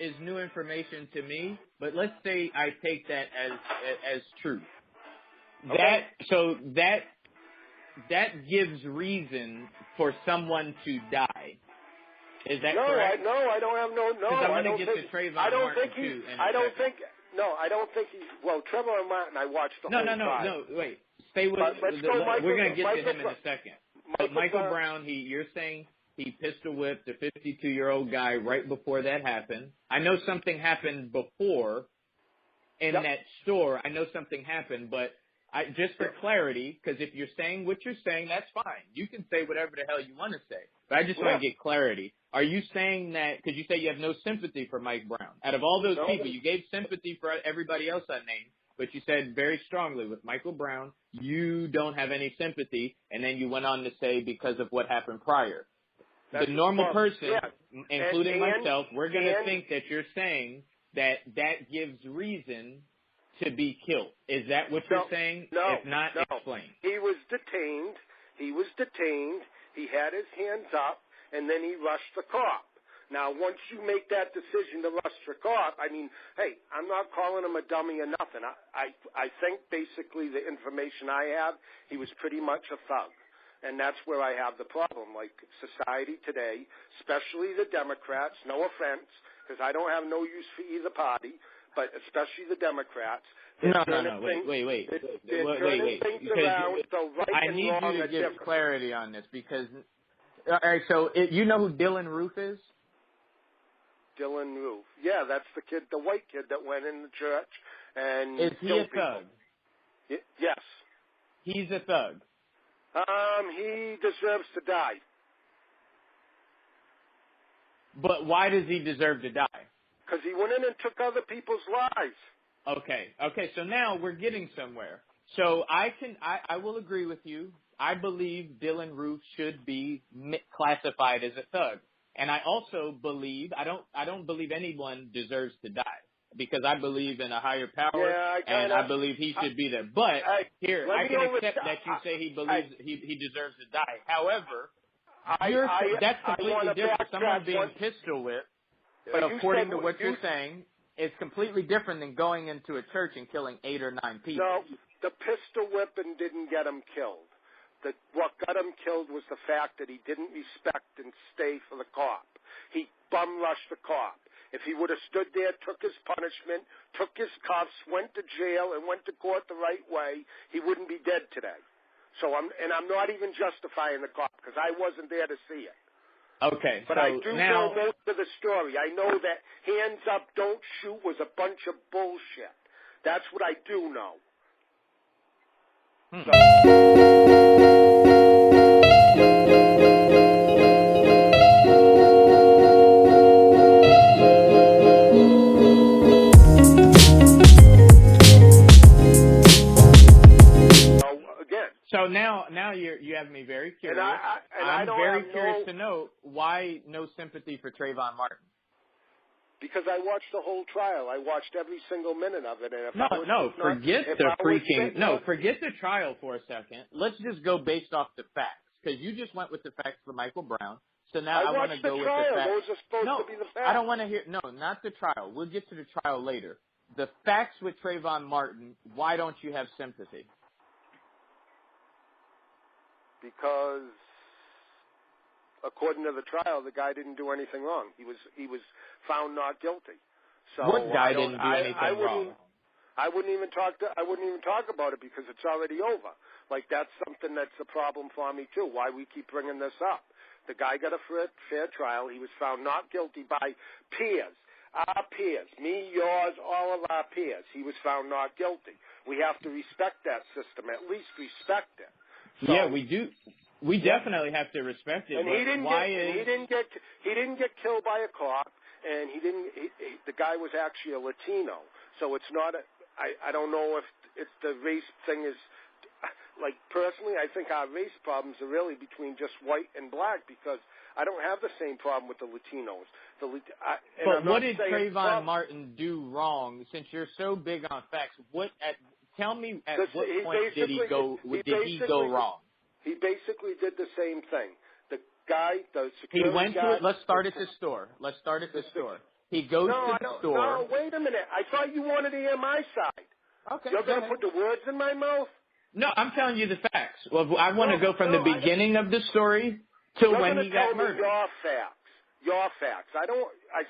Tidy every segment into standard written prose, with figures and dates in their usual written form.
is new information to me, but let's say I take that as true. Okay. That gives reason for someone to die. Is that no, correct? I don't have no. Because I want to get to Trayvon Martin too. I don't think he. Well, Trayvon Martin, I watched the whole trial. No. Wait, stay with. We're going to get to him in a second. But Michael Brown, you're saying he pistol whipped a 52-year-old guy right before that happened. I know something happened before in that store. I know something happened, but just for clarity, because if you're saying what you're saying, that's fine. You can say whatever the hell you want to say. But I just want to get clarity. Are you saying that, because you say you have no sympathy for Mike Brown. Out of all those people, you gave sympathy for everybody else I named, but you said very strongly with Michael Brown, you don't have any sympathy, and then you went on to say because of what happened prior. The normal person, including myself, we're going to think that you're saying that gives reason to be killed. Is that what you're saying? No. If not, explain. He was detained. He had his hands up, and then he rushed the cop. Now, once you make that decision to rush the cop, I mean, hey, I'm not calling him a dummy or nothing. I think basically the information I have, he was pretty much a thug. And that's where I have the problem. Like society today, especially the Democrats, no offense, because I don't have no use for either party, but especially the Democrats. No. Wait. I need you to give clarity on this because, all right, so you know who Dylan Roof is? Dylan Roof. Yeah, that's the kid, the white kid that went in the church and is he a thug? Yes. He's a thug. He deserves to die. But why does he deserve to die? Because he went in and took other people's lives. Okay, so now we're getting somewhere. So I will agree with you. I believe Dylan Roof should be classified as a thug. And I also believe, I don't believe anyone deserves to die because I believe in a higher power and I believe he should be there. But I can accept that you say he believes he deserves to die. However, that's completely different. Someone being pistol whipped, but according to what you're saying, it's completely different than going into a church and killing 8 or 9 people. No, the pistol whipping didn't get him killed. What got him killed was the fact that he didn't respect and stay for the cop. He bum rushed the cop. If he would have stood there, took his punishment, took his cuffs, went to jail, and went to court the right way, he wouldn't be dead today. So I'm not even justifying the cop because I wasn't there to see it. Okay, but I do know most of the story. I know that hands up, don't shoot was a bunch of bullshit. That's what I do know. So now you have me very curious. I'm very curious to know why no sympathy for Trayvon Martin. Because I watched the whole trial. I watched every single minute of it. And forget the trial for a second. Let's just go based off the facts. Because you just went with the facts for Michael Brown. So now I want to go with the facts. Those are supposed to be the facts. I don't want to hear. No, not the trial. We'll get to the trial later. The facts with Trayvon Martin. Why don't you have sympathy? Because according to the trial, the guy didn't do anything wrong. He was found not guilty. So what guy didn't do anything wrong? I wouldn't even talk about it because it's already over. Like that's something that's a problem for me too. Why we keep bringing this up? The guy got a fair trial. He was found not guilty by peers. Our peers, me, yours, all of our peers. He was found not guilty. We have to respect that system. At least respect it. So, yeah, we do. We definitely have to respect it. And he didn't get killed by a cop, and the guy was actually a Latino. So it's not I don't know if it's the race thing is like personally I think our race problems are really between just white and black because I don't have the same problem with the Latinos. But what did Trayvon Martin do wrong? Since you're so big on facts, tell me at what point did he go wrong? He basically did the same thing. The guy, the security guy. Let's start at the store. He goes to the store. No, wait a minute. I thought you wanted to hear my side. Okay. You're going to put the words in my mouth? No, I'm telling you the facts. Well, I want to go from the beginning of the story to when he got murdered. Your facts. I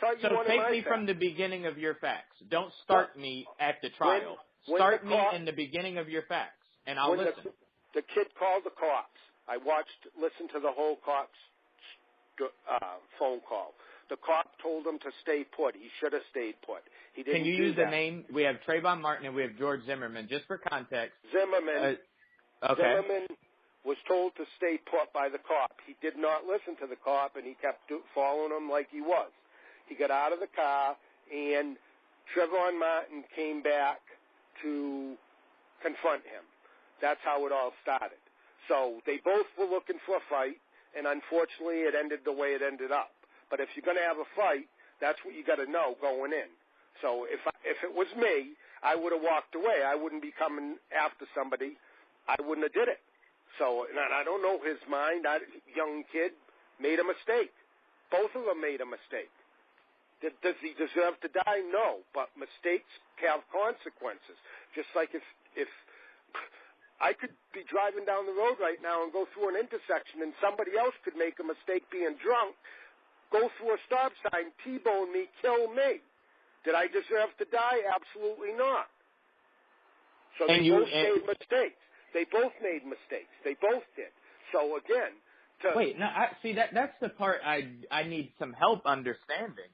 thought you wanted my facts. So take me from the beginning of your facts. Don't start me at the trial. Start me in the beginning of your facts, and I'll listen. The kid called the cops. I listened to the whole cop's phone call. The cop told him to stay put. He should have stayed put. He didn't. Can you use the name? We have Trayvon Martin and we have George Zimmerman. Just for context. Zimmerman. Okay. Zimmerman was told to stay put by the cop. He did not listen to the cop, and he kept following him like he was. He got out of the car, and Trayvon Martin came back to confront him. That's how it all started. So they both were looking for a fight, and unfortunately it ended the way it ended up. But if you're going to have a fight, that's what you got to know going in. So if it was me, I would have walked away. I wouldn't be coming after somebody. I wouldn't have did it. So, and I don't know his mind. That young kid made a mistake. Both of them made a mistake. Does he deserve to die? No. But mistakes have consequences. Just like if I could be driving down the road right now and go through an intersection and somebody else could make a mistake being drunk, go through a stop sign, T-bone me, kill me. Did I deserve to die? Absolutely not. So they both made mistakes. They both made mistakes. They both did. So again, that's the part I need some help understanding.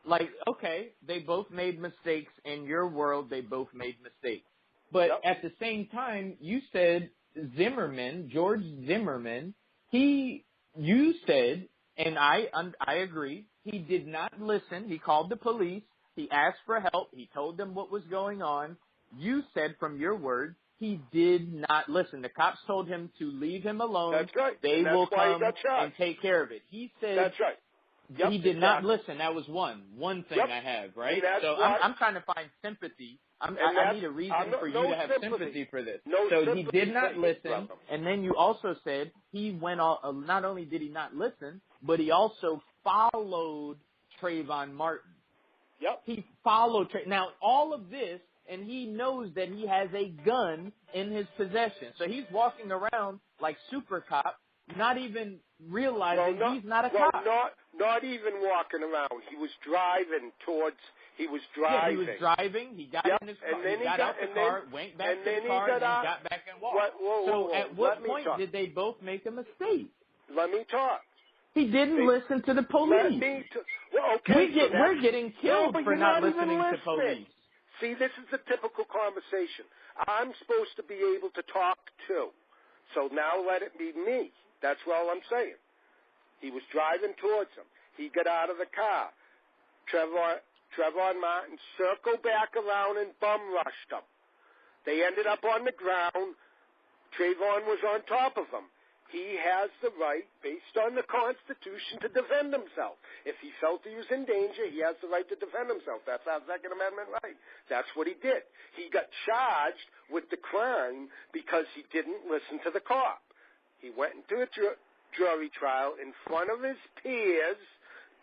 Like, okay, they both made mistakes in your world. They both made mistakes, but at the same time, you said George Zimmerman. You said, and I agree. He did not listen. He called the police. He asked for help. He told them what was going on. You said from your words, he did not listen. The cops told him to leave him alone. That's right. They will come and take care of it. He said that's right. He did not listen. That was one thing I have, right? So I'm trying to find sympathy. I need a reason for you to have sympathy for this. So he did not listen, and then you also said he went on. Not only did he not listen, but he also followed Trayvon Martin. Yep. He followed now all of this, and he knows that he has a gun in his possession. So he's walking around like super cop, not even realizing he's not a cop. Not even walking around. He was driving towards. He was driving. Yeah, he was driving. He got in his car. He got out the car, went back to the car, and then got back and walked. So at what point did they both make a mistake? Let me talk. He didn't listen to the police. We're getting killed for not listening to police. See, this is a typical conversation. I'm supposed to be able to talk too. So now let it be me. That's all I'm saying. He was driving towards him. He got out of the car. Trayvon Martin circled back around and bum rushed him. They ended up on the ground. Trayvon was on top of him. He has the right, based on the Constitution, to defend himself. If he felt he was in danger, he has the right to defend himself. That's our Second Amendment right. That's what he did. He got charged with the crime because he didn't listen to the cop. He went into a jury trial in front of his peers,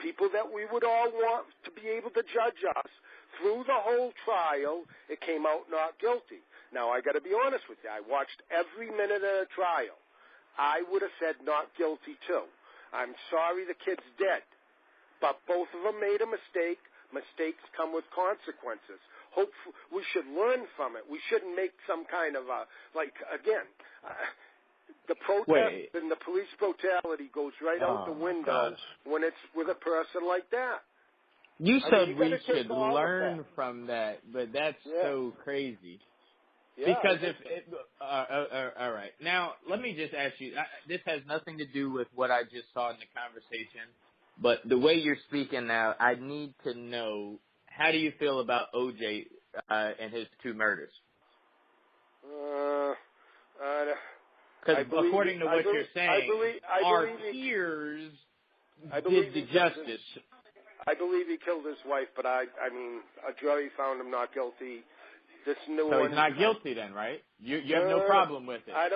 people that we would all want to be able to judge us. Through the whole trial, it came out not guilty. Now, I got to be honest with you. I watched every minute of the trial. I would have said not guilty, too. I'm sorry the kid's dead. But both of them made a mistake. Mistakes come with consequences. Hopefully, we should learn from it. We shouldn't make some kind of the protest and the police brutality goes right out the window when it's with a person like that. You said we should learn from that, but that's so crazy. Yeah, because all right. Now, let me just ask you, this has nothing to do with what I just saw in the conversation, but the way you're speaking now, I need to know, how do you feel about O.J. And his two murders? Because according to what you're saying, our peers did the justice. I believe he killed his wife, but I mean, a jury found him not guilty. This new so one, he's not guilty then, right? You have no problem with it. I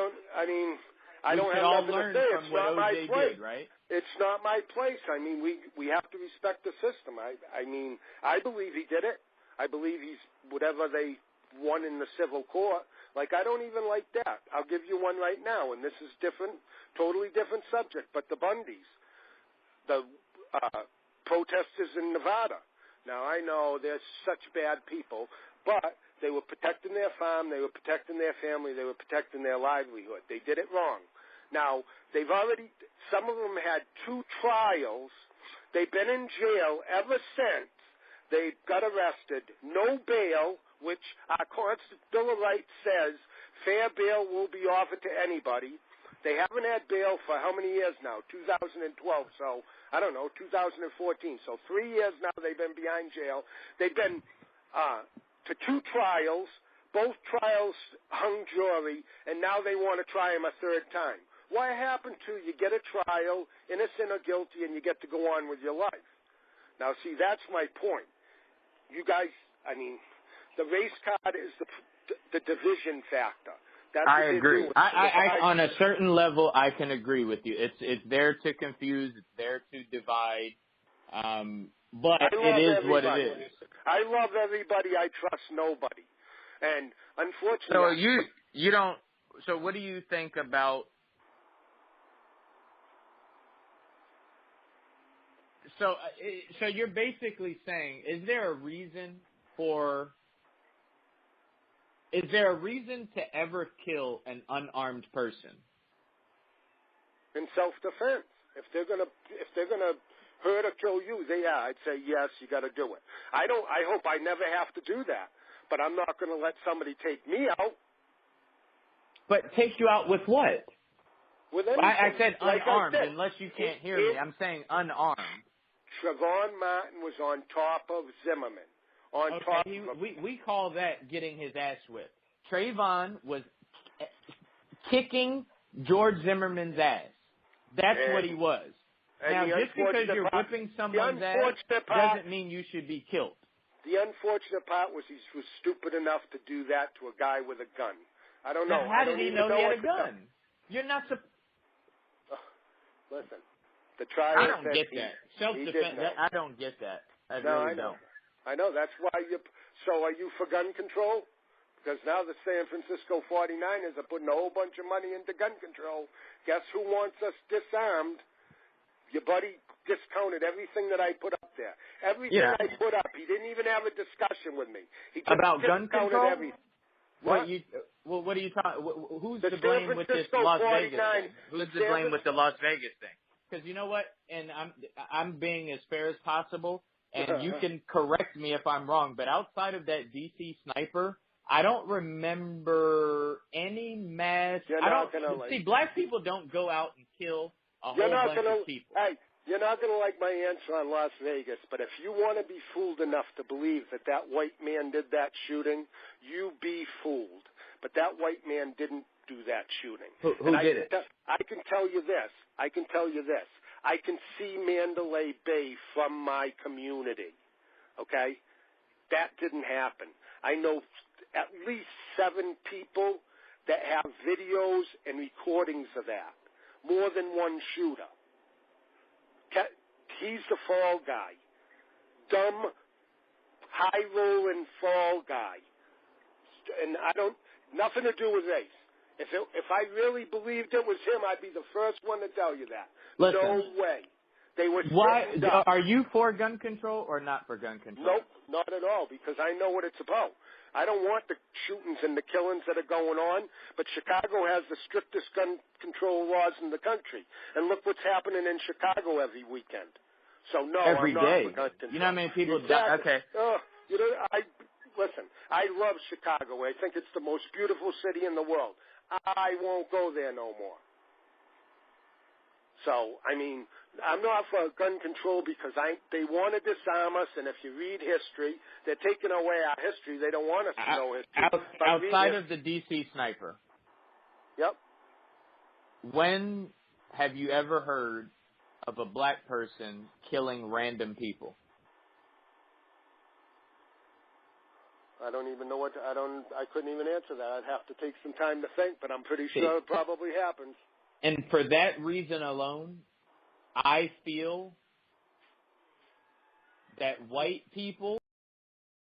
I don't have nothing to say. It's not my place. Did, right? It's not my place. I mean, we have to respect the system. I mean, I believe he did it. I believe he's whatever they won in the civil court. Like, I don't even like that. I'll give you one right now, and this is different, totally different subject. But the Bundys, the protesters in Nevada. Now, I know they're such bad people, but they were protecting their farm, they were protecting their family, they were protecting their livelihood. They did it wrong. Now, some of them had 2 trials. They've been in jail ever since they got arrested. No bail, which our Bill of Rights says fair bail will be offered to anybody. They haven't had bail for how many years now? 2012, so I don't know, 2014. So 3 years now they've been behind jail. They've been to 2 trials. Both trials hung jury, and now they want to try him a 3rd time. What happened to you get a trial, innocent or guilty, and you get to go on with your life? Now, see, that's my point. You guys, I mean, the race card is the division factor. That's I agree. On a certain level, I can agree with you. It's there to confuse. It's there to divide. But it is what it is. I love everybody. I trust nobody. And unfortunately, so you don't. So what do you think about? So you're basically saying, is there a reason to ever kill an unarmed person? In self-defense. If they're gonna hurt or kill you, I'd say yes, you got to do it. I hope I never have to do that, but I'm not going to let somebody take me out. But take you out with what? With anything. I said unarmed, like I said, unless you can't hear me. I'm saying unarmed. Trayvon Martin was on top of Zimmerman. We call that getting his ass whipped. Trayvon was kicking George Zimmerman's ass. That's what he was. Now, just because you're whipping someone's ass doesn't mean you should be killed. The unfortunate part was he was stupid enough to do that to a guy with a gun. I don't know. Now, how did he know he had a gun? You're not supposed. Listen, the trial. I don't get that. Self-defense. I don't get that. I really don't. I know. That's why you. So, are you for gun control? Because now the San Francisco 49ers are putting a whole bunch of money into gun control. Guess who wants us disarmed? Your buddy discounted everything that I put up there. Everything I put up. He didn't even have a discussion with me. He just about gun control. Everything. What are you talking? Who's to blame with this Las Vegas thing? Who's to blame with the Las Vegas thing? Because you know what? And I'm being as fair as possible, and you can correct me if I'm wrong. But outside of that DC sniper, I don't remember any mass. Black people don't go out and kill a whole bunch of people. Hey, you're not going to like my answer on Las Vegas, but if you want to be fooled enough to believe that white man did that shooting, you be fooled. But that white man didn't do that shooting. Who did it? I can tell you this. I can see Mandalay Bay from my community. Okay? That didn't happen. I know at least 7 people that have videos and recordings of that. More than one shooter. He's the fall guy. Dumb, high-rolling fall guy. And nothing to do with race. If I really believed it was him, I'd be the first one to tell you that. Listen, no way. They were are you for gun control or not for gun control? Nope, not at all, because I know what it's about. I don't want the shootings and the killings that are going on, but Chicago has the strictest gun control laws in the country. And look what's happening in Chicago every weekend. So, no, every I'm day. not for gun control. You know how many people die? Okay. Listen, I love Chicago. I think it's the most beautiful city in the world. I won't go there no more. So, I mean, I'm not for gun control because they want to disarm us, and if you read history, they're taking away our history. They don't want us to know history. Outside of the DC sniper. Yep. When have you ever heard of a black person killing random people? I don't even know I couldn't even answer that. I'd have to take some time to think, but I'm pretty sure it probably happens. And for that reason alone, I feel that white people